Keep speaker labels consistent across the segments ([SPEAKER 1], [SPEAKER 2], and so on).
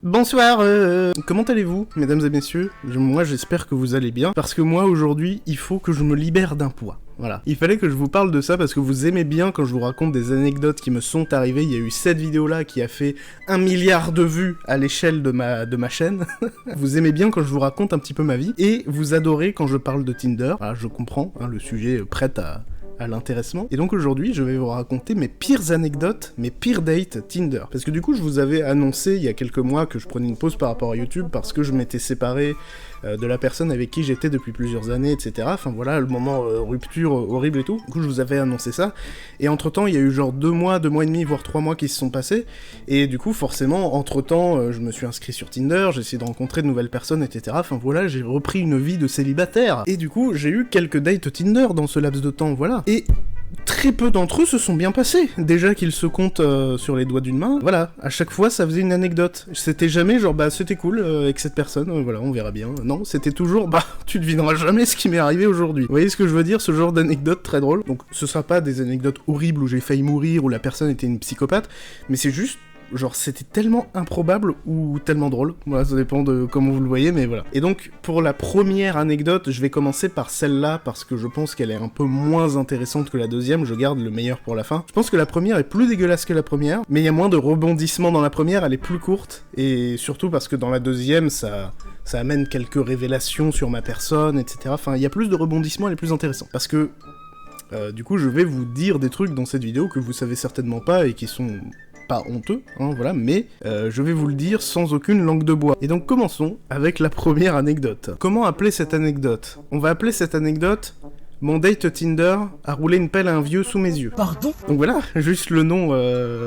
[SPEAKER 1] Bonsoir, comment allez-vous, mesdames et messieurs? Moi j'espère que vous allez bien, parce que moi aujourd'hui, il faut que je me libère d'un poids. Voilà. Il fallait que je vous parle de ça parce que vous aimez bien quand je vous raconte des anecdotes qui me sont arrivées. Il y a eu cette vidéo-là qui a fait 1 milliard de vues à l'échelle de ma chaîne. Vous aimez bien quand je vous raconte un petit peu ma vie, et vous adorez quand je parle de Tinder. Voilà, je comprends, hein, le sujet prête à l'intéressement. Et donc aujourd'hui, je vais vous raconter mes pires anecdotes, mes pires dates Tinder. Parce que du coup, je vous avais annoncé il y a quelques mois que je prenais une pause par rapport à YouTube parce que je m'étais séparé de la personne avec qui j'étais depuis plusieurs années, etc. Enfin voilà, le moment rupture horrible et tout. Du coup, je vous avais annoncé ça. Et entre-temps, il y a eu genre 2 mois et demi, voire 3 mois qui se sont passés. Et du coup, forcément, entre-temps, je me suis inscrit sur Tinder, j'ai essayé de rencontrer de nouvelles personnes, etc. Enfin voilà, j'ai repris une vie de célibataire. Et du coup, j'ai eu quelques dates Tinder dans ce laps de temps, voilà. Et très peu d'entre eux se sont bien passés. Déjà qu'ils se comptent sur les doigts d'une main. Voilà, à chaque fois ça faisait une anecdote. C'était jamais genre bah c'était cool avec cette personne, voilà on verra bien. Non, c'était toujours bah tu devineras jamais ce qui m'est arrivé aujourd'hui. Vous voyez ce que je veux dire, ce genre d'anecdote très drôle. Donc ce sera pas des anecdotes horribles où j'ai failli mourir, où la personne était une psychopathe, mais c'est juste genre c'était tellement improbable ou tellement drôle, voilà ça dépend de comment vous le voyez, mais voilà. Et donc pour la première anecdote, je vais commencer par celle-là parce que je pense qu'elle est un peu moins intéressante que la deuxième, je garde le meilleur pour la fin. Je pense que la première est plus dégueulasse que la première, mais il y a moins de rebondissements dans la première, elle est plus courte, et surtout parce que dans la deuxième ça amène quelques révélations sur ma personne, etc. Enfin il y a plus de rebondissements, elle est plus intéressante. Parce que du coup je vais vous dire des trucs dans cette vidéo que vous savez certainement pas et qui sont pas honteux, hein, voilà, mais je vais vous le dire sans aucune langue de bois. Et donc commençons avec la première anecdote. Comment appeler cette anecdote? On va appeler cette anecdote « Mon date Tinder a roulé une pelle à un vieux sous mes yeux ». Pardon? Donc voilà, juste le nom,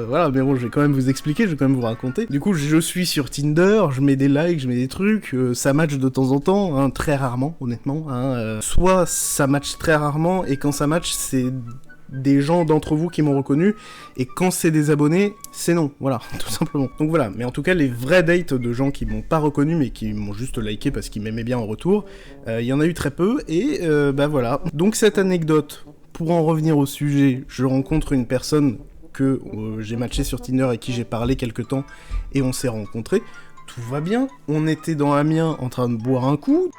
[SPEAKER 1] voilà, mais bon, je vais quand même vous expliquer, je vais quand même vous raconter. Du coup, je suis sur Tinder, je mets des likes, je mets des trucs, ça match de temps en temps, hein, très rarement, honnêtement. Hein, soit ça match très rarement, et quand ça match, c'est des gens d'entre vous qui m'ont reconnu, et quand c'est des abonnés, c'est non, voilà, tout simplement. Donc voilà, mais en tout cas, les vrais dates de gens qui m'ont pas reconnu, mais qui m'ont juste liké parce qu'ils m'aimaient bien en retour, il y en a eu très peu, et bah voilà. Donc cette anecdote, pour en revenir au sujet, je rencontre une personne que j'ai matché sur Tinder et qui j'ai parlé quelque temps, et on s'est rencontrés, tout va bien, on était dans Amiens en train de boire un coup,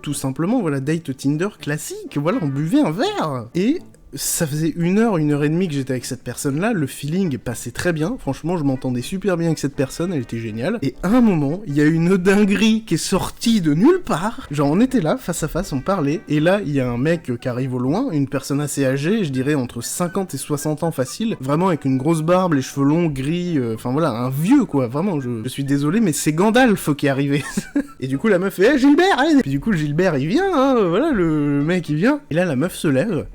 [SPEAKER 1] tout simplement, voilà, date Tinder classique, voilà, on buvait un verre, et ça faisait 1 heure et demie que j'étais avec cette personne-là, le feeling passait très bien, franchement, je m'entendais super bien avec cette personne, elle était géniale, et à un moment, il y a une dinguerie qui est sortie de nulle part, genre on était là, face à face, on parlait, et là, il y a un mec qui arrive au loin, une personne assez âgée, je dirais entre 50 et 60 ans facile, vraiment avec une grosse barbe, les cheveux longs, gris, enfin voilà, un vieux quoi, vraiment, je suis désolé, mais c'est Gandalf qui est arrivé. Et du coup, la meuf fait hey, « Gilbert, allez !» Puis du coup, Gilbert, il vient, hein, voilà, le mec, il vient, et là, la meuf se lève,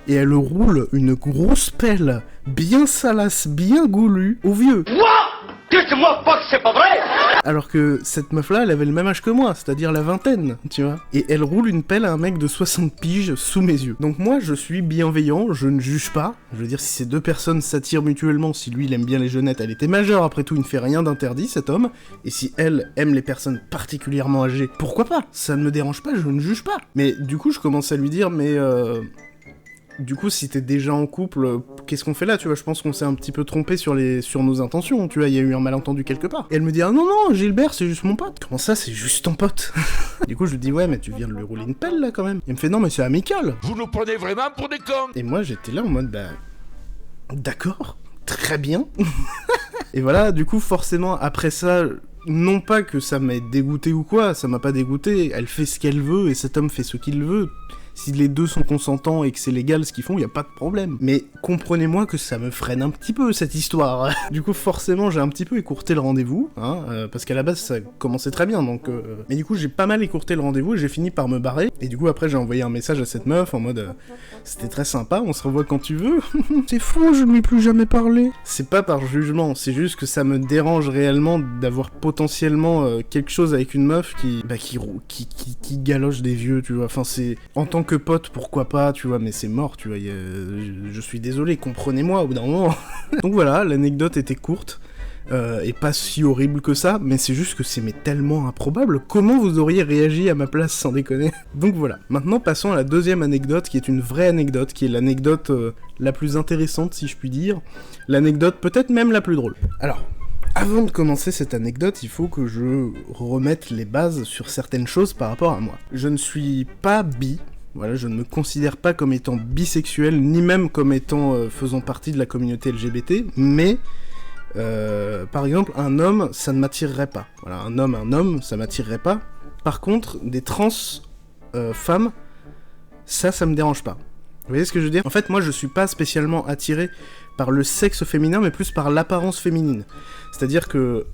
[SPEAKER 1] et elle roule une grosse pelle, bien salace, bien goulue, au vieux. Quoi? Dites-moi pas que c'est pas vrai! Alors que cette meuf-là, elle avait le même âge que moi, c'est-à-dire la vingtaine, tu vois. Et elle roule une pelle à un mec de 60 piges sous mes yeux. Donc moi, je suis bienveillant, je ne juge pas. Je veux dire, si ces deux personnes s'attirent mutuellement, si lui, il aime bien les jeunettes, elle était majeure, après tout, il ne fait rien d'interdit, cet homme. Et si elle aime les personnes particulièrement âgées, pourquoi pas? Ça ne me dérange pas, je ne juge pas. Mais du coup, je commence à lui dire, mais du coup, si t'es déjà en couple, qu'est-ce qu'on fait là, tu vois? Je pense qu'on s'est un petit peu trompé sur nos intentions, tu vois, il y a eu un malentendu quelque part. Et elle me dit, ah non, non, Gilbert, c'est juste mon pote. Comment ça, c'est juste ton pote? Du coup, je lui dis, ouais, mais tu viens de lui rouler une pelle, là, quand même. Il me fait, non, mais c'est amical. Vous nous prenez vraiment pour des cons? Et moi, j'étais là en mode, bah, d'accord, très bien. Et voilà, du coup, forcément, après ça, non pas que ça m'ait dégoûté ou quoi, ça m'a pas dégoûté, elle fait ce qu'elle veut, et cet homme fait ce qu'il veut. Si les deux sont consentants et que c'est légal ce qu'ils font, y a pas de problème. Mais comprenez-moi que ça me freine un petit peu, cette histoire. Du coup, forcément, j'ai un petit peu écourté le rendez-vous, hein, parce qu'à la base, ça commençait très bien, donc... Mais du coup, j'ai pas mal écourté le rendez-vous et j'ai fini par me barrer. Et du coup, après, j'ai envoyé un message à cette meuf en mode... C'était très sympa, on se revoit quand tu veux. C'est fou, je ne lui ai plus jamais parlé. C'est pas par jugement, c'est juste que ça me dérange réellement d'avoir potentiellement quelque chose avec une meuf qui galoche des vieux, tu vois. Enfin, c'est... En tant que pote, pourquoi pas, tu vois, mais c'est mort, tu vois, je suis désolé, comprenez-moi au bout d'un moment. Donc voilà, l'anecdote était courte, et pas si horrible que ça, mais c'est juste que c'est tellement improbable. Comment vous auriez réagi à ma place, sans déconner? Donc voilà, maintenant passons à la deuxième anecdote, qui est une vraie anecdote, qui est l'anecdote la plus intéressante, si je puis dire, l'anecdote peut-être même la plus drôle. Alors, Avant de commencer cette anecdote, il faut que je remette les bases sur certaines choses par rapport à moi. Je ne suis pas bi, voilà, je ne me considère pas comme étant bisexuel, ni même comme étant faisant partie de la communauté LGBT, mais par exemple, un homme, ça ne m'attirerait pas. Voilà, un homme, ça m'attirerait pas. Par contre, des trans femmes, ça me dérange pas. Vous voyez ce que je veux dire ? En fait, moi, je suis pas spécialement attiré par le sexe féminin, mais plus par l'apparence féminine. C'est-à-dire que,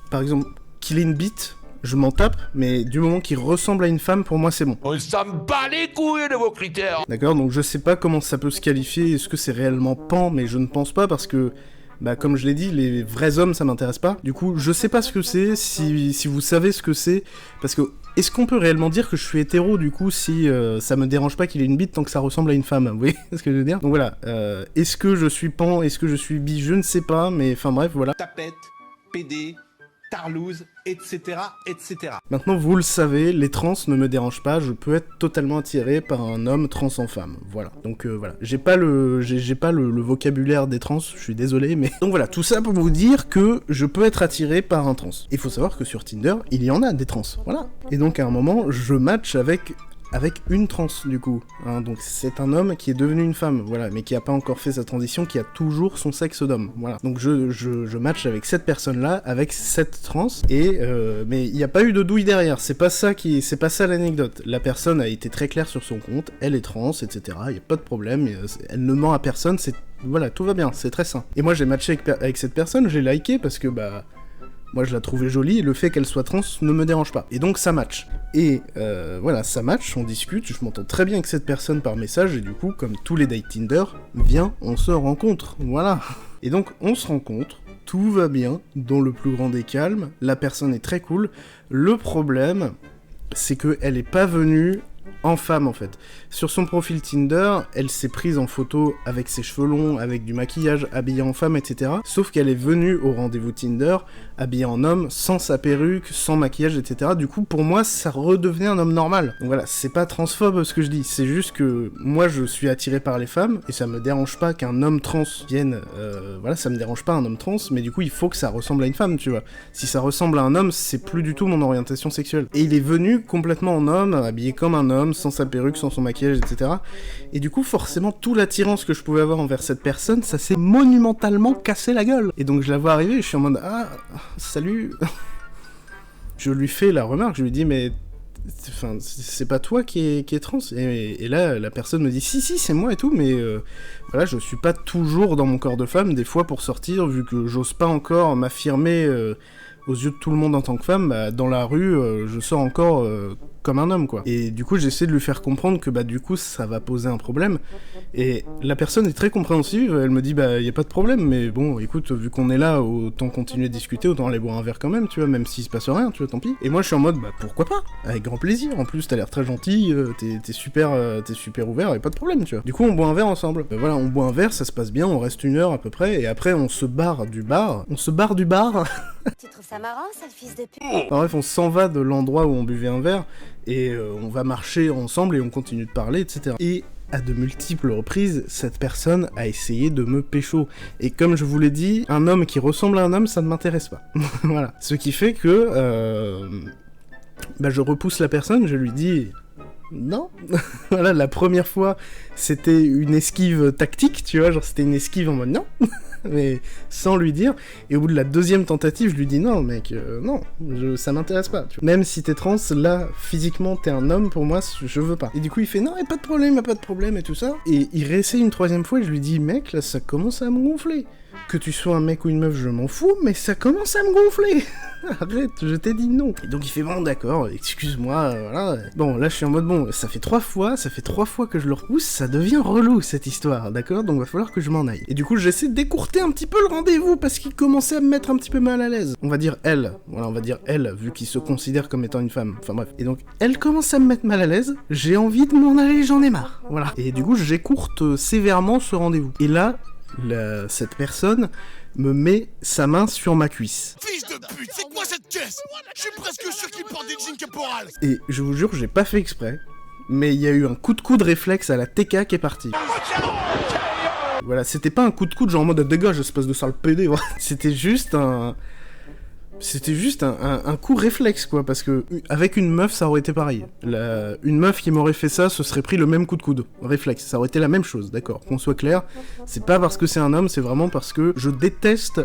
[SPEAKER 1] par exemple, qu'il ait une bite, je m'en tape, mais du moment qu'il ressemble à une femme, pour moi, c'est bon.
[SPEAKER 2] On s'en bat les couilles de vos critères.
[SPEAKER 1] D'accord ? Donc je sais pas comment ça peut se qualifier, est-ce que c'est réellement pan, mais je ne pense pas, parce que, bah, comme je l'ai dit, les vrais hommes, ça m'intéresse pas. Du coup, je sais pas ce que c'est, si vous savez ce que c'est, parce que, est-ce qu'on peut réellement dire que je suis hétéro, du coup, si ça me dérange pas qu'il ait une bite tant que ça ressemble à une femme ? Vous voyez ce que je veux dire ? Donc voilà, est-ce que je suis pan, est-ce que je suis bi, je ne sais pas, mais enfin bref, voilà.
[SPEAKER 3] Tapette, PD, tarlouse, etc., etc.
[SPEAKER 1] Maintenant, vous le savez, les trans ne me dérangent pas, je peux être totalement attiré par un homme trans en femme, voilà. Donc voilà, j'ai pas le vocabulaire des trans, je suis désolé, mais... Donc voilà, tout ça pour vous dire que je peux être attiré par un trans. Il faut savoir que sur Tinder, il y en a des trans, voilà. Et donc à un moment, je match avec une trans, du coup. Hein, donc c'est un homme qui est devenu une femme, voilà, mais qui a pas encore fait sa transition, qui a toujours son sexe d'homme, voilà. Donc je match avec cette personne-là, avec cette trans, et mais il n'y a pas eu de douille derrière, c'est pas ça l'anecdote. La personne a été très claire sur son compte, elle est trans, etc., il n'y a pas de problème, elle ne ment à personne, voilà, tout va bien, c'est très sain. Et moi j'ai matché avec cette personne, j'ai liké, parce que, bah... Moi je la trouvais jolie, et le fait qu'elle soit trans ne me dérange pas. Et donc ça match. Et voilà, ça match, on discute, je m'entends très bien avec cette personne par message, et du coup, comme tous les dates Tinder, viens, on se rencontre, voilà. Et donc on se rencontre, tout va bien, dans le plus grand des calmes, la personne est très cool. Le problème, c'est qu'elle est pas venue en femme en fait. Sur son profil Tinder, elle s'est prise en photo avec ses cheveux longs, avec du maquillage, habillée en femme, etc. Sauf qu'elle est venue au rendez-vous Tinder, habillée en homme, sans sa perruque, sans maquillage, etc. Du coup, pour moi, ça redevenait un homme normal. Donc voilà, c'est pas transphobe ce que je dis, c'est juste que moi, je suis attiré par les femmes, et ça me dérange pas qu'un homme trans vienne... voilà, ça me dérange pas un homme trans, mais du coup, il faut que ça ressemble à une femme, tu vois. Si ça ressemble à un homme, c'est plus du tout mon orientation sexuelle. Et il est venu complètement en homme, habillé comme un homme, sans sa perruque, sans son maquillage, etc. Et du coup, forcément, toute l'attirance que je pouvais avoir envers cette personne, ça s'est monumentalement cassé la gueule. Et donc, je la vois arriver, et je suis en mode « Ah, salut !» Je lui fais la remarque, je lui dis « Mais... Enfin, c'est pas toi qui est trans ?» et là, la personne me dit « Si, c'est moi et tout, mais... voilà, je suis pas toujours dans mon corps de femme, des fois pour sortir, vu que j'ose pas encore m'affirmer... aux yeux de tout le monde en tant que femme, bah, dans la rue, je sors encore comme un homme, quoi. Et du coup, j'essaie de lui faire comprendre que, bah, du coup, ça va poser un problème. Et la personne est très compréhensive, elle me dit, bah, y a pas de problème, mais bon, écoute, vu qu'on est là, autant continuer de discuter, autant aller boire un verre quand même, tu vois, même s'il se passe rien, tu vois, tant pis. Et moi, je suis en mode, bah, pourquoi pas ? Avec grand plaisir, en plus, t'as l'air très gentil, t'es super ouvert, y a pas de problème, tu vois. Du coup, on boit un verre ensemble. Bah, voilà, on boit un verre, ça se passe bien, on reste 1 heure à peu près, et après, on se barre du bar.
[SPEAKER 4] Tu trouves ça marrant, sale fils de pute ?
[SPEAKER 1] Enfin, bref, on s'en va de l'endroit où on buvait un verre, et on va marcher ensemble et on continue de parler, etc. Et à de multiples reprises, cette personne a essayé de me pécho. Et comme je vous l'ai dit, un homme qui ressemble à un homme, ça ne m'intéresse pas. Voilà. Ce qui fait que... bah, je repousse la personne, je lui dis... Non. Voilà, la première fois, c'était une esquive tactique, tu vois, genre c'était une esquive en mode non. Mais sans lui dire, et au bout de la 2e tentative, je lui dis non mec, non, ça m'intéresse pas, tu vois. Même si t'es trans, là, physiquement, t'es un homme, pour moi, je veux pas. Et du coup, il fait non, y'a pas de problème, et tout ça, et il réessaye une 3e fois, et je lui dis, mec, là, ça commence à me gonfler. Que tu sois un mec ou une meuf, je m'en fous, mais ça commence à me gonfler. Arrête, je t'ai dit non. Et donc il fait bon d'accord, excuse-moi, voilà. Bon, là je suis en mode bon, ça fait 3 fois que je le repousse, ça devient relou cette histoire, d'accord? Donc va falloir que je m'en aille. Et du coup j'essaie d'écourter un petit peu le rendez-vous parce qu'il commençait à me mettre un petit peu mal à l'aise. On va dire elle, voilà, on va dire elle, vu qu'il se considère comme étant une femme. Enfin bref. Et donc elle commence à me mettre mal à l'aise, j'ai envie de m'en aller, j'en ai marre. Voilà. Et du coup j'écourte sévèrement ce rendez-vous. Et là, cette personne me met sa main sur ma cuisse.
[SPEAKER 2] Fils de pute, c'est quoi cette caisse? Je suis presque sûr qu'il porte des jeans caporal.
[SPEAKER 1] Et je vous jure, j'ai pas fait exprès, mais il y a eu un coup de coude réflexe à la TK qui est parti. Voilà, c'était pas un coup de coude genre en mode dégage, espèce de sale PD, ouais. C'était juste un coup réflexe, quoi, parce que avec une meuf, ça aurait été pareil. Une meuf qui m'aurait fait ça, ce serait pris le même coup de coude. Réflexe, ça aurait été la même chose, d'accord. Qu'on soit clair, c'est pas parce que c'est un homme, c'est vraiment parce que je déteste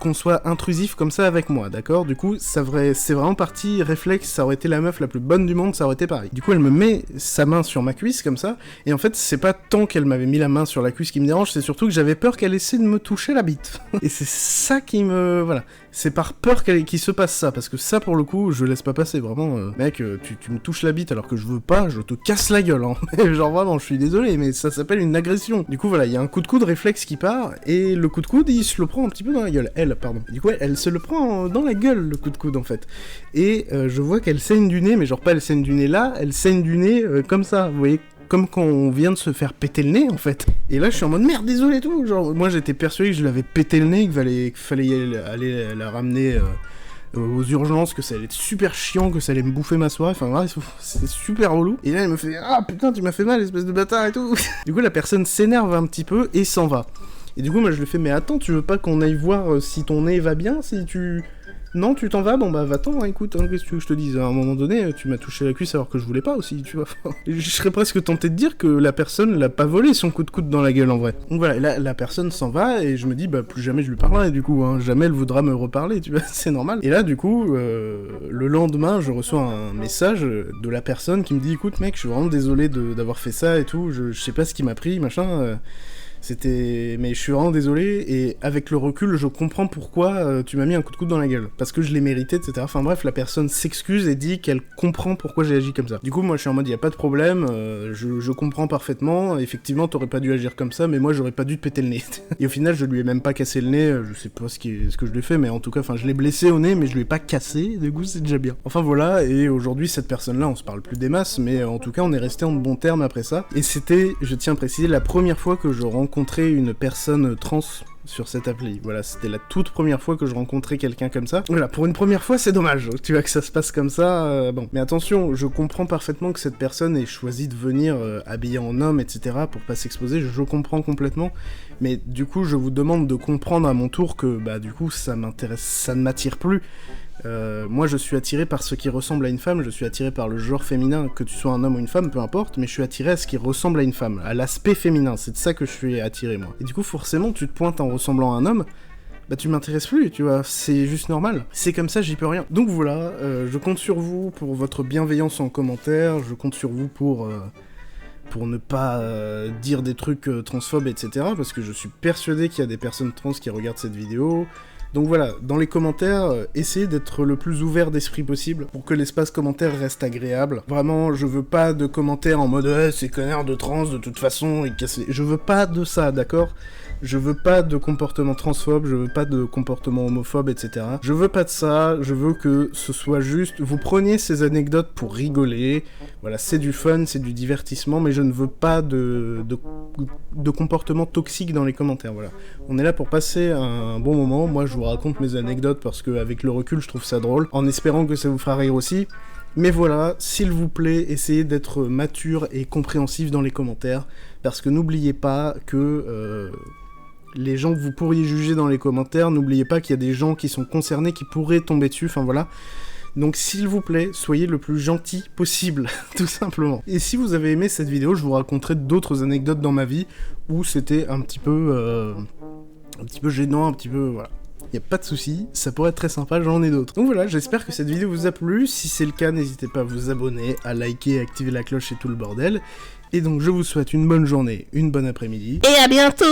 [SPEAKER 1] qu'on soit intrusif comme ça avec moi, d'accord. Du coup, c'est vraiment parti réflexe, ça aurait été la meuf la plus bonne du monde, ça aurait été pareil. Du coup, elle me met sa main sur ma cuisse, comme ça, et en fait, c'est pas tant qu'elle m'avait mis la main sur la cuisse qui me dérange, c'est surtout que j'avais peur qu'elle essaie de me toucher la bite. Et c'est ça qui me... Voilà. C'est par peur qu'il se passe ça, parce que ça, pour le coup, je laisse pas passer, vraiment. Mec, tu me touches la bite alors que je veux pas, je te casse la gueule, hein. Genre vraiment, je suis désolé, mais ça s'appelle une agression. Du coup, voilà, il y a un coup de coude réflexe qui part, et le coup de coude, il se le prend un petit peu dans la gueule. Pardon. Du coup, elle se le prend dans la gueule, le coup de coude, en fait. Et je vois qu'elle saigne du nez, mais genre pas elle saigne du nez là, elle saigne du nez comme ça, vous voyez, comme quand on vient de se faire péter le nez, en fait. Et là, je suis en mode merde, désolé et tout. Genre, moi, j'étais persuadé que je l'avais pété le nez, qu'il fallait aller la ramener aux urgences, que ça allait être super chiant, que ça allait me bouffer ma soirée. Enfin, voilà, c'est super relou. Et là, elle me fait ah putain, tu m'as fait mal, espèce de bâtard et tout. Du coup, la personne s'énerve un petit peu et s'en va. Et du coup, moi, je lui fais mais attends, tu veux pas qu'on aille voir si ton nez va bien, si tu... Non, tu t'en vas? Bon bah va-t'en, hein, écoute, hein, qu'est-ce que tu veux que je te dise? À un moment donné, tu m'as touché la cuisse alors que je voulais pas aussi, tu vois. Je serais presque tenté de dire que la personne l'a pas volé son coup de coude dans la gueule en vrai. Donc voilà, et là, la personne s'en va et je me dis bah plus jamais je lui parlerai du coup, hein, jamais elle voudra me reparler, tu vois, c'est normal. Et là du coup, le lendemain, je reçois un message de la personne qui me dit écoute mec, je suis vraiment désolé d'avoir fait ça et tout, je sais pas ce qui m'a pris, machin... mais je suis vraiment désolé, et avec le recul, je comprends pourquoi tu m'as mis un coup de coude dans la gueule. Parce que je l'ai mérité, etc. Enfin bref, la personne s'excuse et dit qu'elle comprend pourquoi j'ai agi comme ça. Du coup, moi je suis en mode, y a pas de problème, je comprends parfaitement, effectivement t'aurais pas dû agir comme ça, mais moi j'aurais pas dû te péter le nez. Et au final, je lui ai même pas cassé le nez, je sais pas ce que je lui ai fait, mais en tout cas, je l'ai blessé au nez, mais je lui ai pas cassé, du coup c'est déjà bien. Enfin voilà, et aujourd'hui, cette personne-là, on se parle plus des masses, mais en tout cas, on est resté en bons termes après ça. Et c'était, je tiens à préciser, la première fois que je rencontrais une personne trans sur cette appli. Voilà, c'était la toute première fois que je rencontrais quelqu'un comme ça. Voilà, pour une première fois, c'est dommage, tu vois, que ça se passe comme ça, bon. Mais attention, je comprends parfaitement que cette personne ait choisi de venir habillée en homme, etc., pour pas s'exposer, je comprends complètement, mais du coup, je vous demande de comprendre à mon tour que, bah, du coup, ça m'intéresse, ça ne m'attire plus. Moi je suis attiré par ce qui ressemble à une femme, je suis attiré par le genre féminin, que tu sois un homme ou une femme, peu importe, mais je suis attiré à ce qui ressemble à une femme, à l'aspect féminin, c'est de ça que je suis attiré moi. Et du coup forcément tu te pointes en ressemblant à un homme, bah tu m'intéresses plus, tu vois, c'est juste normal. C'est comme ça, j'y peux rien. Donc voilà, je compte sur vous pour votre bienveillance en commentaire, je compte sur vous pour ne pas dire des trucs transphobes, etc., parce que je suis persuadé qu'il y a des personnes trans qui regardent cette vidéo. Donc voilà, dans les commentaires, essayez d'être le plus ouvert d'esprit possible pour que l'espace commentaire reste agréable. Vraiment, je veux pas de commentaires en mode « c'est connard de trans de toute façon, et cassé ». Je veux pas de ça, d'accord ? Je veux pas de comportement transphobe, je veux pas de comportement homophobe, etc. Je veux pas de ça, je veux que ce soit juste... Vous preniez ces anecdotes pour rigoler, voilà, c'est du fun, c'est du divertissement, mais je ne veux pas de comportement toxique dans les commentaires, voilà. On est là pour passer un bon moment, moi je vous raconte mes anecdotes parce qu'avec le recul je trouve ça drôle, en espérant que ça vous fera rire aussi. Mais voilà, s'il vous plaît, essayez d'être mature et compréhensif dans les commentaires, parce que n'oubliez pas que... les gens que vous pourriez juger dans les commentaires, n'oubliez pas qu'il y a des gens qui sont concernés, qui pourraient tomber dessus, enfin voilà. Donc s'il vous plaît, soyez le plus gentil possible, tout simplement. Et si vous avez aimé cette vidéo, je vous raconterai d'autres anecdotes dans ma vie, où c'était un petit peu gênant, un petit peu, voilà. Y a pas de souci, ça pourrait être très sympa, j'en ai d'autres. Donc voilà, j'espère que cette vidéo vous a plu, si c'est le cas, n'hésitez pas à vous abonner, à liker, à activer la cloche et tout le bordel. Et donc je vous souhaite une bonne journée, une bonne après-midi.
[SPEAKER 5] Et à bientôt!